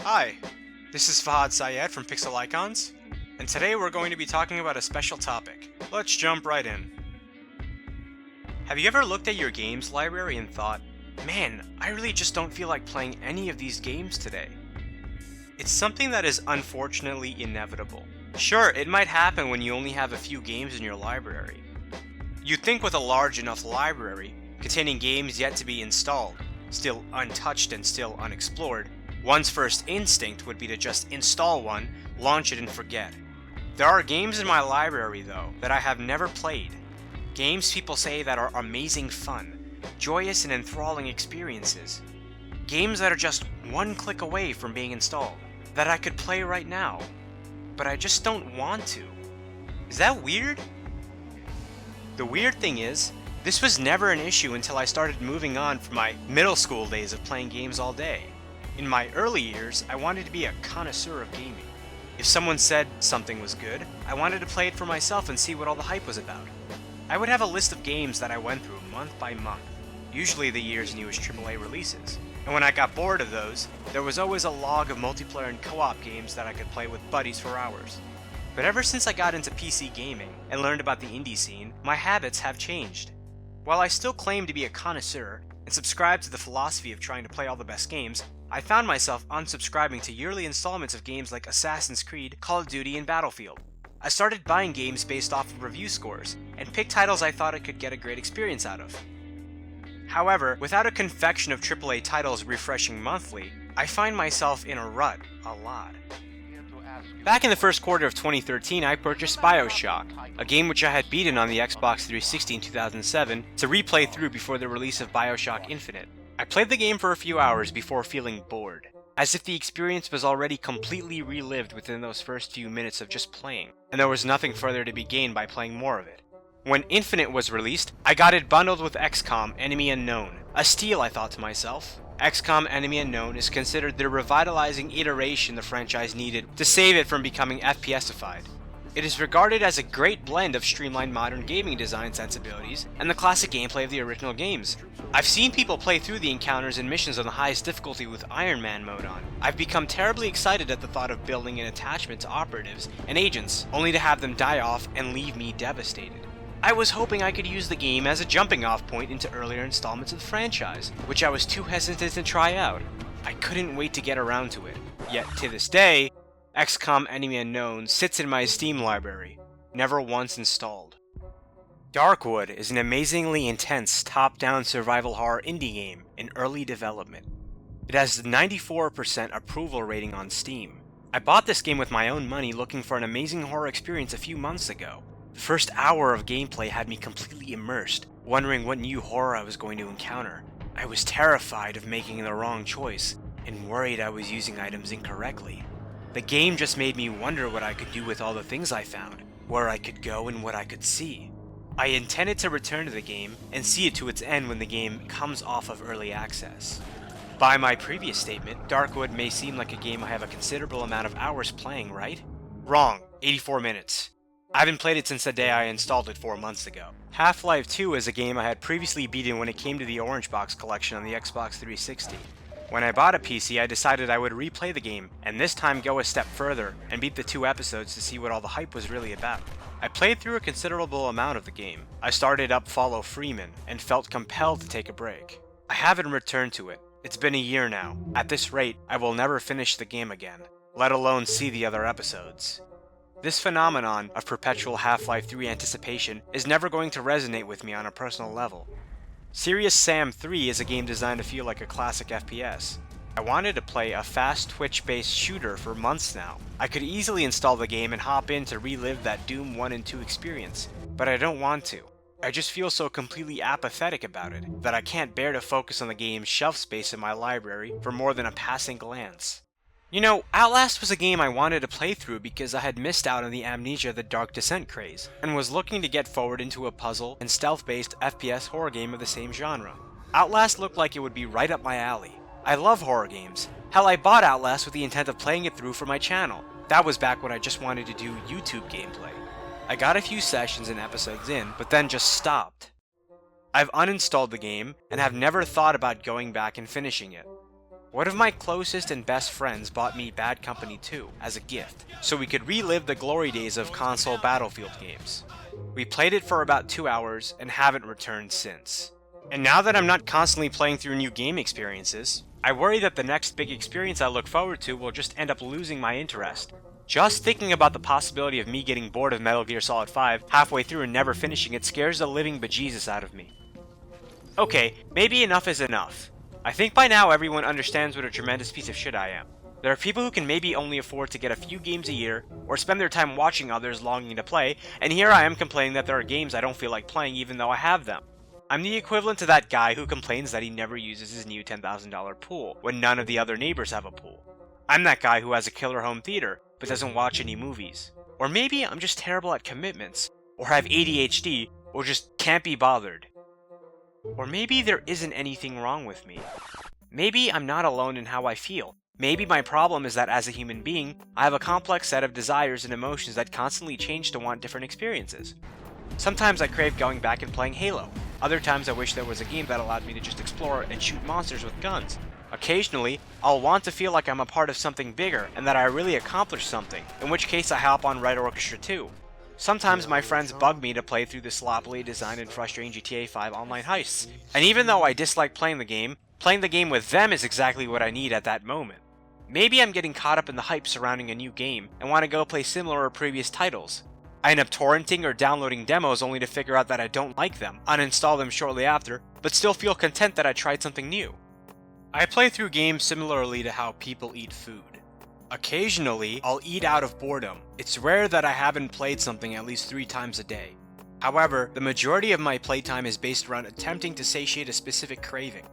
Hi, this is Fahad Syed from Pixel Icons, and today we're going to be talking about a special topic. Let's jump right in. Have you ever looked at your games library and thought, man, I really just don't feel like playing any of these games today? It's something that is unfortunately inevitable. Sure, it might happen when you only have a few games in your library. You'd think with a large enough library, containing games yet to be installed, still untouched and still unexplored, one's first instinct would be to just install one, launch it and forget. There are games in my library though, that I have never played. Games people say that are amazing fun, joyous and enthralling experiences. Games that are just one click away from being installed, that I could play right now. But I just don't want to. Is that weird? The weird thing is, this was never an issue until I started moving on from my middle school days of playing games all day. In my early years, I wanted to be a connoisseur of gaming. If someone said something was good, I wanted to play it for myself and see what all the hype was about. I would have a list of games that I went through month by month, usually the year's newest AAA releases. And when I got bored of those, there was always a log of multiplayer and co-op games that I could play with buddies for hours. But ever since I got into PC gaming and learned about the indie scene, my habits have changed. While I still claim to be a connoisseur and subscribe to the philosophy of trying to play all the best games, I found myself unsubscribing to yearly installments of games like Assassin's Creed, Call of Duty, and Battlefield. I started buying games based off of review scores, and picked titles I thought I could get a great experience out of. However, without a confection of AAA titles refreshing monthly, I find myself in a rut a lot. Back in the first quarter of 2013, I purchased BioShock, a game which I had beaten on the Xbox 360 in 2007 to replay through before the release of BioShock Infinite. I played the game for a few hours before feeling bored, as if the experience was already completely relived within those first few minutes of just playing, and there was nothing further to be gained by playing more of it. When Infinite was released, I got it bundled with XCOM Enemy Unknown. A steal, I thought to myself. XCOM Enemy Unknown is considered the revitalizing iteration the franchise needed to save it from becoming FPSified. It is regarded as a great blend of streamlined modern gaming design sensibilities and the classic gameplay of the original games. I've seen people play through the encounters and missions on the highest difficulty with Iron Man mode on. I've become terribly excited at the thought of building an attachment to operatives and agents, only to have them die off and leave me devastated. I was hoping I could use the game as a jumping off point into earlier installments of the franchise, which I was too hesitant to try out. I couldn't wait to get around to it. Yet, to this day, XCOM Enemy Unknown sits in my Steam library, never once installed. Darkwood is an amazingly intense top-down survival horror indie game in early development. It has a 94% approval rating on Steam. I bought this game with my own money looking for an amazing horror experience a few months ago. The first hour of gameplay had me completely immersed, wondering what new horror I was going to encounter. I was terrified of making the wrong choice, and worried I was using items incorrectly. The game just made me wonder what I could do with all the things I found, where I could go and what I could see. I intended to return to the game and see it to its end when the game comes off of early access. By my previous statement, Darkwood may seem like a game I have a considerable amount of hours playing, right? Wrong, 84 minutes. I haven't played it since the day I installed it 4 months ago. Half-Life 2 is a game I had previously beaten when it came to the Orange Box collection on the Xbox 360. When I bought a PC, I decided I would replay the game, and this time go a step further and beat the 2 episodes to see what all the hype was really about. I played through a considerable amount of the game. I started up Follow Freeman, and felt compelled to take a break. I haven't returned to it. It's been a year now. At this rate, I will never finish the game again, let alone see the other episodes. This phenomenon of perpetual Half-Life 3 anticipation is never going to resonate with me on a personal level. Serious Sam 3 is a game designed to feel like a classic FPS. I wanted to play a fast Twitch-based shooter for months now. I could easily install the game and hop in to relive that Doom 1 and 2 experience, but I don't want to. I just feel so completely apathetic about it that I can't bear to focus on the game's shelf space in my library for more than a passing glance. You know, Outlast was a game I wanted to play through because I had missed out on the Amnesia the Dark Descent craze, and was looking to get forward into a puzzle and stealth-based FPS horror game of the same genre. Outlast looked like it would be right up my alley. I love horror games. Hell, I bought Outlast with the intent of playing it through for my channel. That was back when I just wanted to do YouTube gameplay. I got a few sessions and episodes in, but then just stopped. I've uninstalled the game, and have never thought about going back and finishing it. One of my closest and best friends bought me Bad Company 2 as a gift, so we could relive the glory days of console Battlefield games. We played it for about 2 hours and haven't returned since. And now that I'm not constantly playing through new game experiences, I worry that the next big experience I look forward to will just end up losing my interest. Just thinking about the possibility of me getting bored of Metal Gear Solid 5 halfway through and never finishing it scares the living bejesus out of me. Okay, maybe enough is enough. I think by now everyone understands what a tremendous piece of shit I am. There are people who can maybe only afford to get a few games a year, or spend their time watching others longing to play, and here I am complaining that there are games I don't feel like playing even though I have them. I'm the equivalent to that guy who complains that he never uses his new $10,000 pool, when none of the other neighbors have a pool. I'm that guy who has a killer home theater, but doesn't watch any movies. Or maybe I'm just terrible at commitments, or have ADHD, or just can't be bothered. Or maybe there isn't anything wrong with me. Maybe I'm not alone in how I feel. Maybe my problem is that as a human being, I have a complex set of desires and emotions that constantly change to want different experiences. Sometimes I crave going back and playing Halo. Other times I wish there was a game that allowed me to just explore and shoot monsters with guns. Occasionally, I'll want to feel like I'm a part of something bigger and that I really accomplished something, in which case I hop on Red Orchestra 2. Sometimes my friends bug me to play through the sloppily designed and frustrating GTA 5 online heists. And even though I dislike playing the game with them is exactly what I need at that moment. Maybe I'm getting caught up in the hype surrounding a new game and want to go play similar or previous titles. I end up torrenting or downloading demos only to figure out that I don't like them, uninstall them shortly after, but still feel content that I tried something new. I play through games similarly to how people eat food. Occasionally, I'll eat out of boredom. It's rare that I haven't played something at least 3 times a day. However, the majority of my playtime is based around attempting to satiate a specific craving.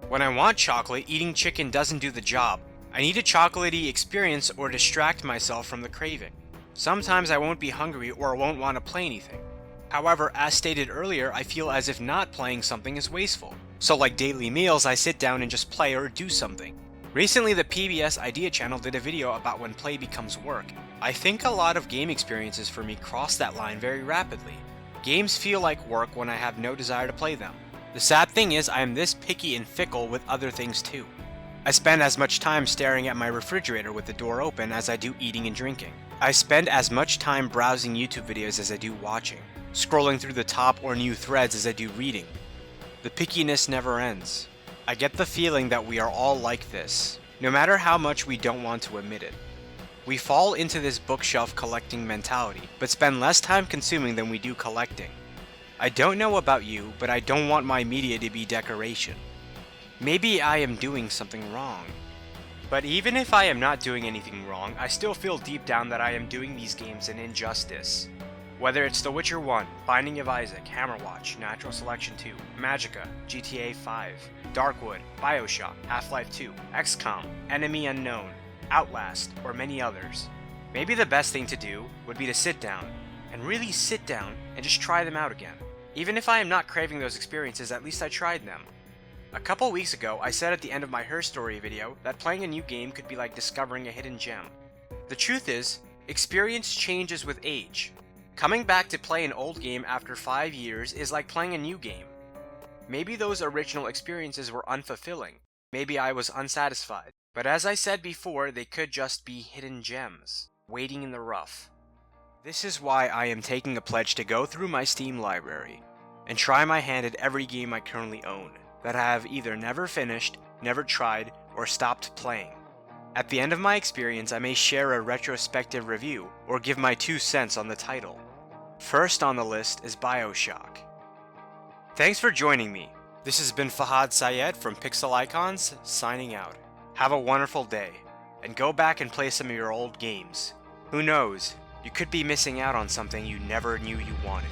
When I want chocolate, eating chicken doesn't do the job. I need a chocolatey experience or distract myself from the craving. Sometimes I won't be hungry or won't want to play anything. However, as stated earlier, I feel as if not playing something is wasteful. So like daily meals, I sit down and just play or do something. Recently, the PBS Idea channel did a video about when play becomes work. I think a lot of game experiences for me cross that line very rapidly. Games feel like work when I have no desire to play them. The sad thing is I am this picky and fickle with other things too. I spend as much time staring at my refrigerator with the door open as I do eating and drinking. I spend as much time browsing YouTube videos as I do watching, scrolling through the top or new threads as I do reading. The pickiness never ends. I get the feeling that we are all like this, no matter how much we don't want to admit it. We fall into this bookshelf collecting mentality, but spend less time consuming than we do collecting. I don't know about you, but I don't want my media to be decoration. Maybe I am doing something wrong. But even if I am not doing anything wrong, I still feel deep down that I am doing these games an injustice. Whether it's The Witcher 1, Binding of Isaac, Hammerwatch, Natural Selection 2, Magicka, GTA 5, Darkwood, Bioshock, Half-Life 2, XCOM, Enemy Unknown, Outlast, or many others. Maybe the best thing to do would be to sit down, and really sit down, and just try them out again. Even if I am not craving those experiences, at least I tried them. A couple weeks ago, I said at the end of my Her Story video that playing a new game could be like discovering a hidden gem. The truth is, experience changes with age. Coming back to play an old game after 5 years is like playing a new game. Maybe those original experiences were unfulfilling. Maybe I was unsatisfied. But as I said before, they could just be hidden gems, waiting in the rough. This is why I am taking a pledge to go through my Steam library and try my hand at every game I currently own that I have either never finished, never tried, or stopped playing. At the end of my experience, I may share a retrospective review or give my 2 cents on the title. First on the list is Bioshock. Thanks for joining me. This has been Fahad Syed from Pixel Icons, signing out. Have a wonderful day, and go back and play some of your old games. Who knows, you could be missing out on something you never knew you wanted.